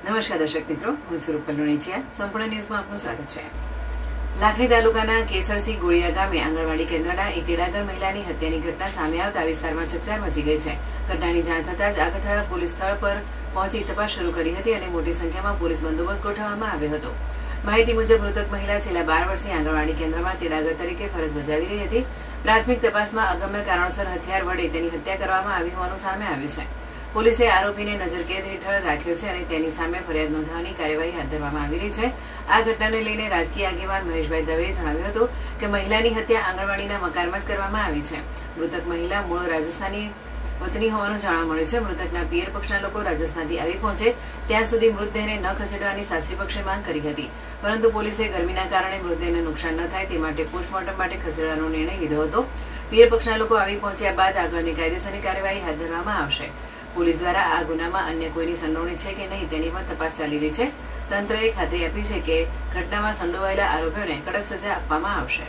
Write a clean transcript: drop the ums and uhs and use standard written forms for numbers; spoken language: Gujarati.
નમસ્કાર દર્શક મિત્રો, હું છું રૂપલ લુણીચિયા. સંપૂર્ણ ન્યૂઝમાં આપનું સ્વાગત છે. લાખણી તાલુકાના કેસરસી ગોળિયા ગામે આંગણવાડી કેન્દ્રના એક તેડાગર મહિલાની હત્યાની ઘટના સામે આવતા વિસ્તારમાં ચકચાર મચી ગઈ છે. ઘટનાની જાણ થતાં જ આગથાળા પોલીસ સ્થળ પર પહોંચી તપાસ શરૂ કરી હતી અને મોટી સંખ્યામાં પોલીસ બંદોબસ્ત ગોઠવવામાં આવ્યો હતો. માહિતી મુજબ મૃતક મહિલા છેલ્લા 12 વર્ષથી આંગણવાડી કેન્દ્રમાં તેડાગર તરીકે ફરજ બજાવી રહી હતી. પ્રાથમિક તપાસમાં અગમ્ય કારણોસર હથિયાર વડે તેની હત્યા કરવામાં આવી હોવાનું સામે આવ્યું છે. પોલીસે આરોપીને નજરકેદ હેઠળ રાખ્યો છે અને તેની સામે ફરિયાદ નોંધવાની કાર્યવાહી હાથ ધરવામાં આવી રહી છે. આ ઘટનાને લઈને રાજકીય આગેવાન મહેશભાઈ દવેએ જણાવ્યું હતું કે મહિલાની હત્યા આંગણવાડીના મકાનમાં જ કરવામાં આવી છે. મૃતક મહિલા મૂળ રાજસ્થાની વતની હોવાનું જાણવા મળ્યું છે. મૃતકના પિયર પક્ષના લોકો રાજસ્થાનથી આવી પહોંચે ત્યાં સુધી મૃતદેહને ન ખસેડવાની સાસરી પક્ષે માંગ કરી હતી, પરંતુ પોલીસે ગરમીના કારણે મૃતદેહને નુકસાન ન થાય તે માટે પોસ્ટમોર્ટમ માટે ખસેડવાનો નિર્ણય લીધો હતો. પિયર પક્ષના લોકો આવી પહોંચ્યા બાદ આગળની કાયદેસરની કાર્યવાહી હાથ ધરવામાં આવશે. પોલીસ દ્વારા આ ગુનામાં અન્ય કોઈની સંડોવણી છે કે નહીં તેની પણ તપાસ ચાલી રહી છે. તંત્રએ ખાતરી આપી છે કે ઘટનામાં સંડોવાયેલા આરોપીઓને કડક સજા આપવામાં આવશે.